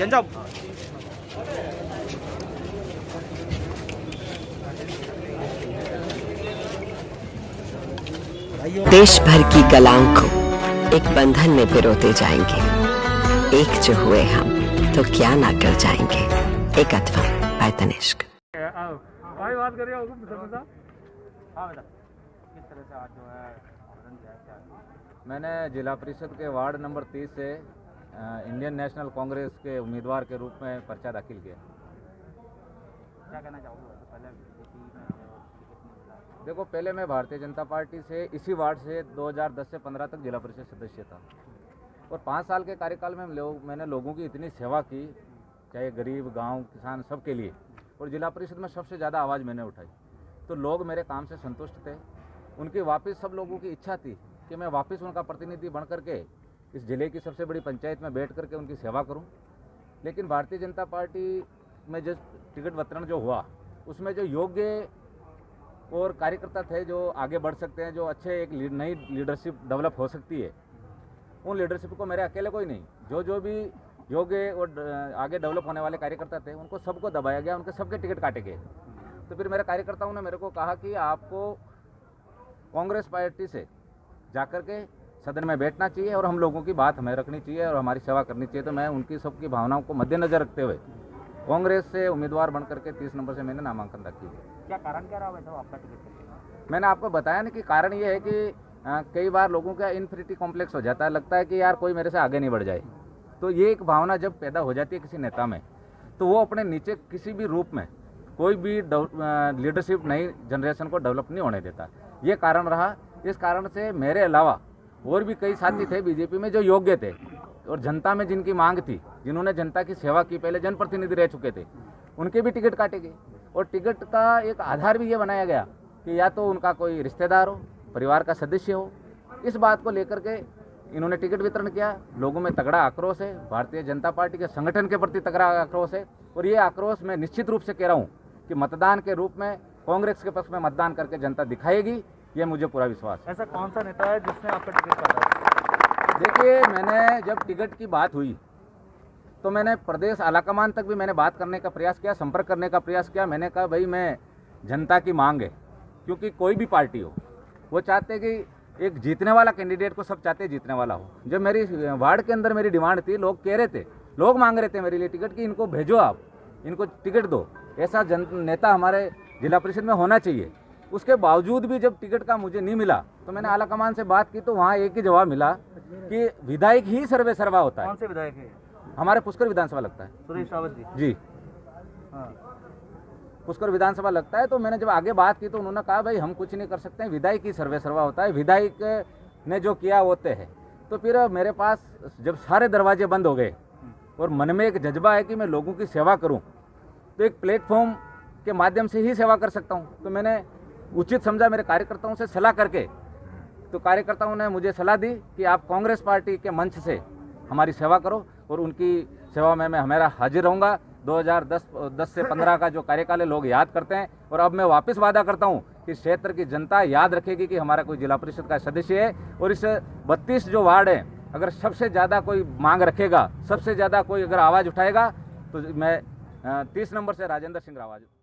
人造。 देश भर की कलाओं को एक बंधन में पिरोते जाएंगे। एक जो हुए हम तो क्या ना कर जाएंगे। एक अथवा बाय तनिष्क। बात करिए हाँ बेटा किस तरह से आज जो है आवेदन किया है क्या? मैंने जिला परिषद के वार्ड नंबर 30 से इंडियन नेशनल कांग्रेस के उम्मीदवार के रूप में पर्चा दाखिल किया। क्या कहना चाहूँगा तो पहले देखो, पहले मैं भारतीय जनता पार्टी से इसी वार्ड से 2010 से 15 तक जिला परिषद सदस्य था और 5 साल के कार्यकाल में मैंने लोगों की इतनी सेवा की, चाहे गरीब, गांव, किसान, सबके लिए, और जिला परिषद में सबसे ज़्यादा आवाज़ मैंने उठाई। तो लोग मेरे काम से संतुष्ट थे। उनकी वापस सब लोगों की इच्छा थी कि मैं वापस उनका प्रतिनिधि बन करके इस ज़िले की सबसे बड़ी पंचायत में बैठ करके उनकी सेवा करूं। लेकिन भारतीय जनता पार्टी में जो टिकट वितरण जो हुआ उसमें जो योग्य और कार्यकर्ता थे जो आगे बढ़ सकते हैं, जो अच्छे एक नई लीडरशिप डेवलप हो सकती है, उन लीडरशिप को मेरे अकेले को ही नहीं, जो भी योग्य और आगे डेवलप होने वाले कार्यकर्ता थे उनको सबको दबाया गया, उनके सबके टिकट काटे गए। तो फिर मेरे कार्यकर्ताओं ने मेरे को कहा कि आपको कांग्रेस पार्टी से जाकर के सदन में बैठना चाहिए और हम लोगों की बात हमें रखनी चाहिए और हमारी सेवा करनी चाहिए। तो मैं उनकी सबकी भावनाओं को मद्देनजर रखते हुए कांग्रेस से उम्मीदवार बन करके 30 नंबर से मैंने नामांकन दाखिल किया। क्या कारण क्या रहा वैसे आपका टिकट? मैंने आपको बताया ना कि कारण ये है कि कई बार लोगों का इन्फिनिटी कॉम्प्लेक्स हो जाता है, लगता है कि यार कोई मेरे से आगे नहीं बढ़ जाए। तो ये एक भावना जब पैदा हो जाती है किसी नेता में, तो वो अपने नीचे किसी भी रूप में कोई भी लीडरशिप नई जनरेशन को डेवलप नहीं होने देता। ये कारण रहा। इस कारण से मेरे अलावा और भी कई साथी थे बीजेपी में जो योग्य थे और जनता में जिनकी मांग थी, जिन्होंने जनता की सेवा की, पहले जनप्रतिनिधि रह चुके थे, उनके भी टिकट काटे गए। और टिकट का एक आधार भी ये बनाया गया कि या तो उनका कोई रिश्तेदार हो, परिवार का सदस्य हो। इस बात को लेकर के इन्होंने टिकट वितरण किया। लोगों में तगड़ा आक्रोश है, भारतीय जनता पार्टी के संगठन के प्रति तगड़ा आक्रोश है। और ये आक्रोश मैं निश्चित रूप से कह रहा हूँ कि मतदान के रूप में कांग्रेस के पक्ष में मतदान करके जनता दिखाएगी, ये मुझे पूरा विश्वास है। ऐसा कौन सा नेता है जिसने आपका टिकट काटा? देखिए, मैंने जब टिकट की बात हुई तो मैंने प्रदेश आलाकमान तक भी मैंने बात करने का प्रयास किया, संपर्क करने का प्रयास किया। मैंने कहा भाई, मैं जनता की मांग है, क्योंकि कोई भी पार्टी हो वो चाहते कि एक जीतने वाला कैंडिडेट को सब चाहते जीतने वाला हो। जब मेरी वार्ड के अंदर मेरी डिमांड थी, लोग कह रहे थे, लोग मांग रहे थे मेरे लिए टिकट कि इनको भेजो, आप इनको टिकट दो, ऐसा नेता हमारे जिला परिषद में होना चाहिए। उसके बावजूद भी जब टिकट का मुझे नहीं मिला तो मैंने आलाकमान से बात की, तो वहाँ एक ही जवाब मिला कि विधायक ही सर्वे सर्वा होता है। कौन से विधायक है? हमारे पुष्कर विधानसभा लगता है। सुरेश रावत जी, हाँ। पुष्कर विधानसभा लगता है। तो मैंने जब आगे बात की तो उन्होंने कहा भाई, हम कुछ नहीं कर सकते हैं, विधायक ही सर्वे सर्वा होता है, विधायक ने जो किया वो तय है। तो फिर मेरे पास जब सारे दरवाजे बंद हो गए और मन में एक जज्बा है कि मैं लोगों की सेवा करूं, तो एक प्लेटफॉर्म के माध्यम से ही सेवा कर सकता हूं। तो मैंने उचित समझा मेरे कार्यकर्ताओं से सलाह करके, तो कार्यकर्ताओं ने मुझे सलाह दी कि आप कांग्रेस पार्टी के मंच से हमारी सेवा करो, और उनकी सेवा में मैं हमेशा हाजिर रहूँगा। 2010 से 15 का जो कार्यकाल है लोग याद करते हैं, और अब मैं वापस वादा करता हूं कि क्षेत्र की जनता याद रखेगी कि हमारा कोई जिला परिषद का सदस्य है। और इस 32 जो वार्ड है, अगर सबसे ज़्यादा कोई मांग रखेगा, सबसे ज़्यादा कोई अगर आवाज़ उठाएगा, तो मैं 30 नंबर से राजेंद्र सिंह आवाज़ उठाएगा।